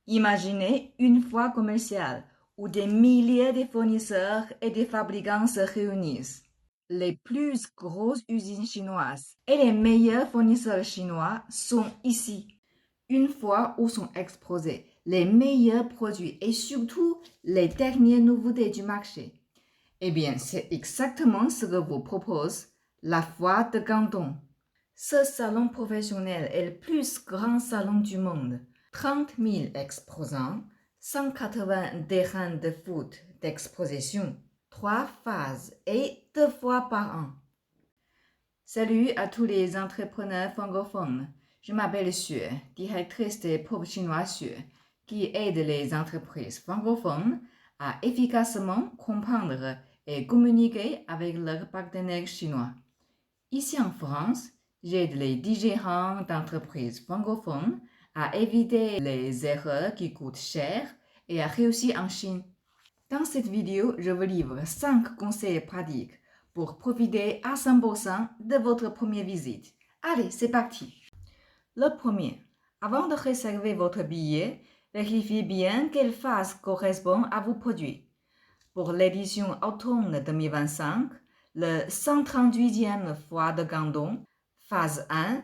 Imaginez une foire commerciale où des milliers de fournisseurs et de fabricants se réunissent. Les plus grosses usines chinoises et les meilleurs fournisseurs chinois sont ici. Une fois où sont exposés les meilleurs produits et surtout les dernières nouveautés du marché. Eh bien, c'est exactement ce que vous propose la foire de Canton. Ce salon professionnel est le plus grand salon du monde. 30 000 exposants, 180 terrains de foot d'exposition, 3 phases et 2 fois par an. Salut à tous les entrepreneurs francophones. Je m'appelle Xue, directrice des Pop Chinois Xue, qui aide les entreprises francophones à efficacement comprendre et communiquer avec leurs partenaires chinois. Ici en France, j'aide les dirigeants d'entreprises francophones à éviter les erreurs qui coûtent cher et à réussir en Chine. Dans cette vidéo, je vous livre 5 conseils pratiques pour profiter à 100% de votre première visite. Allez, c'est parti! Le premier, avant de réserver votre billet, vérifiez bien quelle phase correspond à vos produits. Pour l'édition automne 2025, le 138e foire de Canton, phase 1,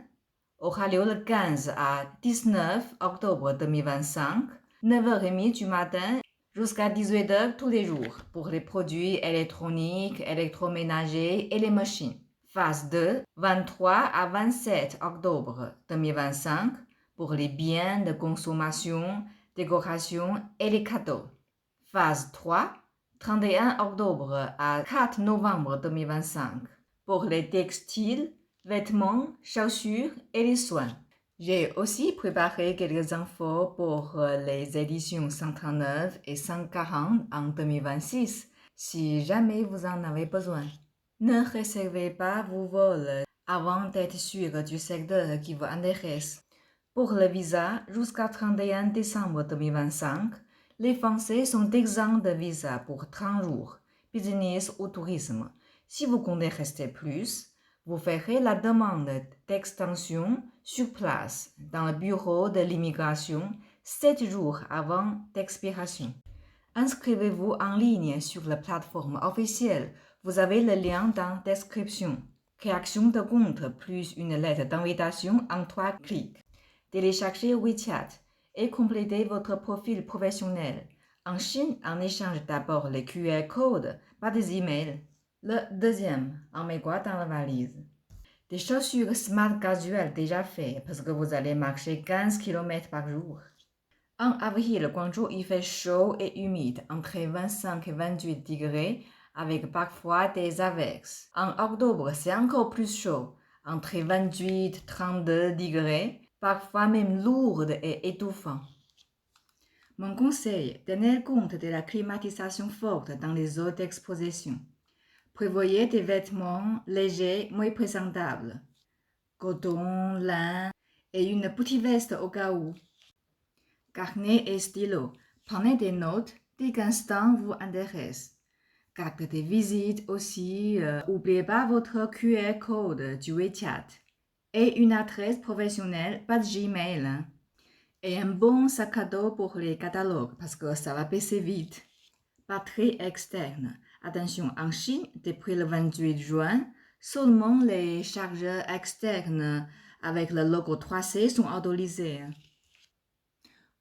aura lieu le 15 à 19 octobre 2025, 9h30 du matin jusqu'à 18h tous les jours pour les produits électroniques, électroménagers et les machines. Phase 2, 23 à 27 octobre 2025 pour les biens de consommation, décoration et les cadeaux. Phase 3, 31 octobre à 4 novembre 2025 pour les textiles, vêtements, chaussures et les soins. J'ai aussi préparé quelques infos pour les éditions 139 et 140 en 2026, si jamais vous en avez besoin. Ne réservez pas vos vols avant d'être sûr du secteur qui vous intéresse. Pour le visa, jusqu'à 31 décembre 2025, les Français sont exempts de visa pour 30 jours, business ou tourisme. Si vous comptez rester plus, vous ferez la demande d'extension sur place dans le bureau de l'immigration 7 jours avant d'expiration. Inscrivez-vous en ligne sur la plateforme officielle. Vous avez le lien dans la description. Création de compte plus une lettre d'invitation en 3 clics. Téléchargez WeChat et complétez votre profil professionnel. En Chine, on échange d'abord les QR codes, pas des emails. Le deuxième, on met quoi dans la valise? Des chaussures smart casual déjà faites parce que vous allez marcher 15 km par jour. En avril, Guangzhou, il fait chaud et humide, entre 25 et 28 degrés, avec parfois des averses. En octobre, c'est encore plus chaud, entre 28 et 32 degrés, parfois même lourd et étouffant. Mon conseil, tenez compte de la climatisation forte dans les zones d'exposition. Prévoyez des vêtements légers mais présentables. Coton, lin et une petite veste au cas où. Carnet et stylo. Prenez des notes dès qu'un stand vous intéresse. Carte de visite aussi. N'oubliez pas votre QR code du WeChat. Et une adresse professionnelle, pas de Gmail. Et un bon sac à dos pour les catalogues parce que ça va baisser vite. Batterie externe. Attention, en Chine, depuis le 28 juin, seulement les chargeurs externes avec le logo 3C sont autorisés.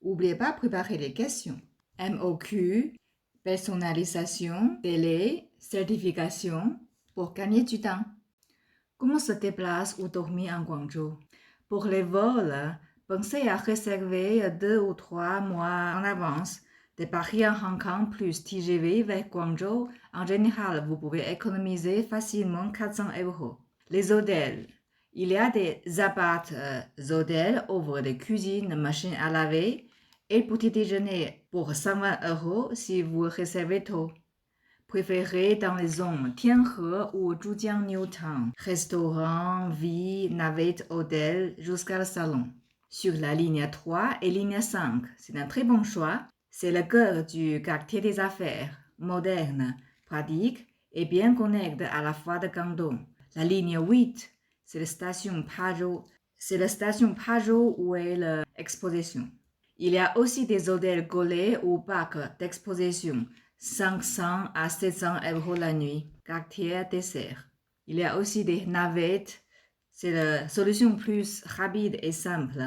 N'oubliez pas de préparer les questions. MOQ, personnalisation, délai, certification pour gagner du temps. Comment se déplace ou dormir en Guangzhou? Pour les vols, pensez à réserver 2 ou 3 mois en avance. Des Paris à Hong Kong plus TGV vers Guangzhou, en général, vous pouvez économiser facilement 400 €. Les hôtels. Il y a des hôtels offrent des cuisines, machines à laver et petit déjeuner pour 120 € si vous réservez tôt. Préférez dans les zones Tianhe ou Zhujiang Newtown. Restaurant, vie, navette, hôtel jusqu'à le salon. Sur la ligne 3 et ligne 5, c'est un très bon choix. C'est le cœur du quartier des affaires, moderne, pratique et bien connecté à la foire de Canton. La ligne 8, c'est la station Pazhou. C'est la station Pazhou où est l'exposition. Il y a aussi des hôtels collés ou parcs d'exposition, 500 à 700 € la nuit, quartier dessert. Il y a aussi des navettes, c'est la solution plus rapide et simple.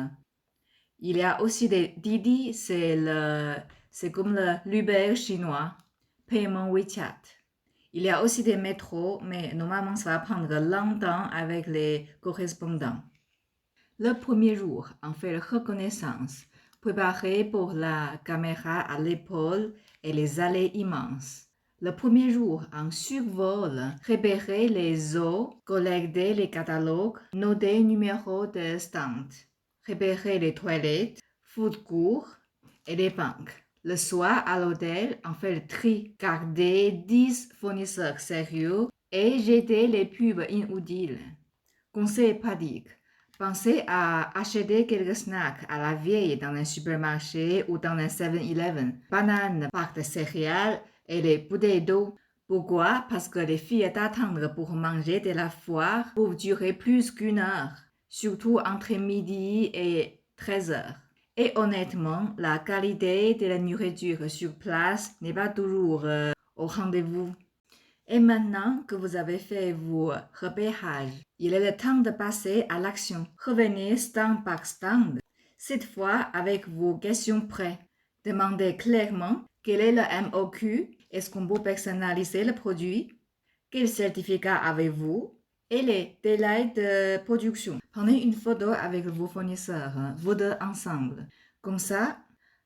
Il y a aussi des Didi, c'est comme le l'Uber chinois, paiement WeChat. Il y a aussi des métros, mais normalement ça va prendre longtemps avec les correspondants. Le premier jour, on fait la reconnaissance, préparé pour la caméra à l'épaule et les allées immenses. Le premier jour, on survole, repérer les eaux, collecter les catalogues, noter les numéros de stand, repérer les toilettes, food court et les banques. Le soir, à l'hôtel, on fait le tri, garder 10 fournisseurs sérieux et jeter les pubs inutiles. Conseil pratique. Pensez à acheter quelques snacks à la vieille dans un supermarché ou dans un 7-Eleven. Bananes, pâtes de céréales et les bouteilles d'eau. Pourquoi? Parce que les filles d'attendre pour manger de la foire peuvent durer plus qu'une heure, surtout entre midi et 13 heures. Et honnêtement, la qualité de la nourriture sur place n'est pas toujours au rendez-vous. Et maintenant que vous avez fait vos repérages, il est le temps de passer à l'action. Revenez stand par stand, cette fois avec vos questions prêtes. Demandez clairement quel est le MOQ, est-ce qu'on peut personnaliser le produit, quel certificat avez-vous et les délais de production. Prenez une photo avec vos fournisseurs, vous deux ensemble. Comme ça,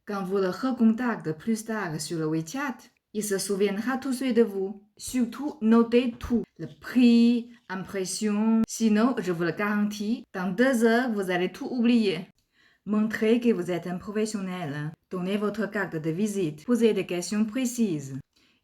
quand vous le recontactez plus tard sur le WeChat, il se souviendra tout de suite de vous. Surtout, notez tout. Le prix, impression. Sinon, je vous le garantis, dans 2 heures, vous allez tout oublier. Montrez que vous êtes un professionnel. Donnez votre carte de visite. Posez des questions précises.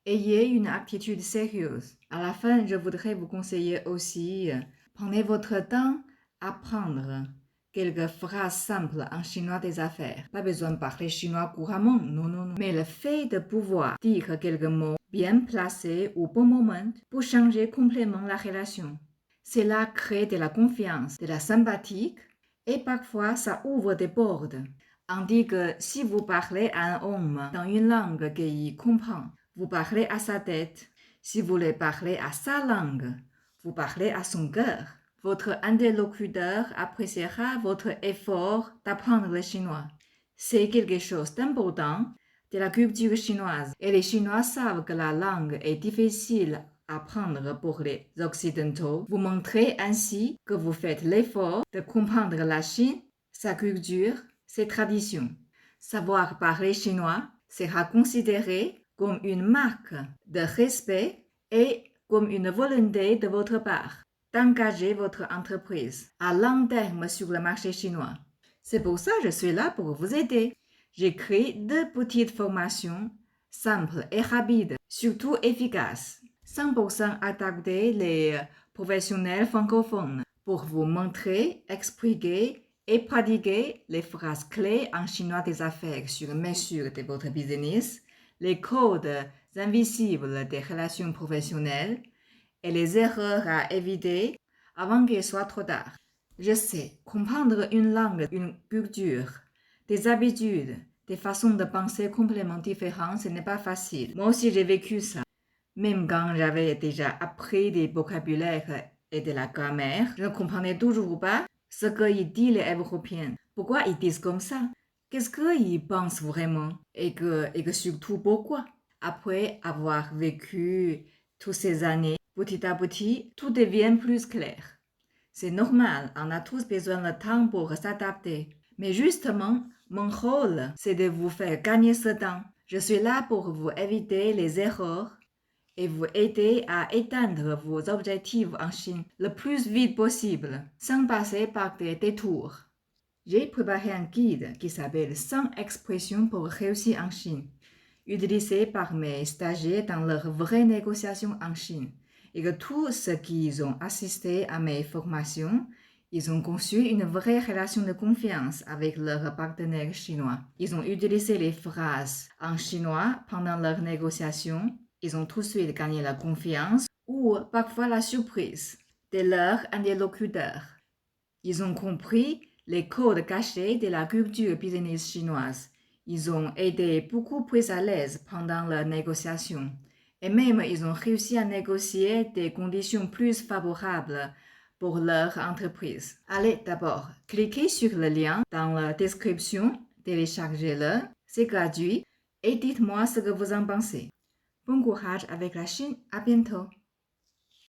Ayez une attitude sérieuse. À la fin, je voudrais vous conseiller aussi, prenez votre temps à apprendre quelques phrases simples en chinois des affaires. Pas besoin de parler chinois couramment, non. Mais le fait de pouvoir dire quelques mots bien placés au bon moment pour changer complètement la relation. Cela crée de la confiance, de la sympathie et parfois ça ouvre des portes. On dit que si vous parlez à un homme dans une langue qu'il comprend, vous parlez à sa tête. Si vous voulez parler à sa langue, vous parlez à son cœur. Votre interlocuteur appréciera votre effort d'apprendre le chinois. C'est quelque chose d'important de la culture chinoise. Et les Chinois savent que la langue est difficile à apprendre pour les Occidentaux. Vous montrez ainsi que vous faites l'effort de comprendre la Chine, sa culture, ses traditions. Savoir parler chinois sera considéré comme une marque de respect et comme une volonté de votre part d'engager votre entreprise à long terme sur le marché chinois. C'est pour ça que je suis là pour vous aider. J'ai créé 2 petites formations simples et rapides, surtout efficaces, 100% adaptées les professionnels francophones pour vous montrer, expliquer et pratiquer les phrases clés en chinois des affaires sur mesure de votre business, les codes invisibles des relations professionnelles et les erreurs à éviter avant qu'il soit trop tard. Je sais, comprendre une langue, une culture, des habitudes, des façons de penser complètement différentes, ce n'est pas facile. Moi aussi, j'ai vécu ça. Même quand j'avais déjà appris des vocabulaires et de la grammaire, je ne comprenais toujours pas ce qu'ils disent les Européens. Pourquoi ils disent comme ça? Qu'est-ce qu'ils pensent vraiment? Et que surtout pourquoi? Après avoir vécu toutes ces années, petit à petit, tout devient plus clair. C'est normal, on a tous besoin de temps pour s'adapter. Mais justement, mon rôle, c'est de vous faire gagner ce temps. Je suis là pour vous éviter les erreurs et vous aider à atteindre vos objectifs en Chine le plus vite possible, sans passer par des détours. J'ai préparé un guide qui s'appelle 100 expressions pour réussir en Chine, utilisé par mes stagiaires dans leurs vraies négociations en Chine, et que tous ceux qui ont assisté à mes formations, ils ont conçu une vraie relation de confiance avec leurs partenaires chinois. Ils ont utilisé les phrases en chinois pendant leurs négociations. Ils ont tout de suite gagné la confiance ou parfois la surprise de leurs interlocuteurs. Ils ont compris les codes cachés de la culture business chinoise Ils ont été beaucoup plus à l'aise pendant la négociation et même ils ont réussi à négocier des conditions plus favorables pour leur entreprise. Allez, d'abord, cliquez sur le lien dans la description, téléchargez-le, c'est gratuit et dites-moi ce que vous en pensez. Bon courage avec la Chine, à bientôt!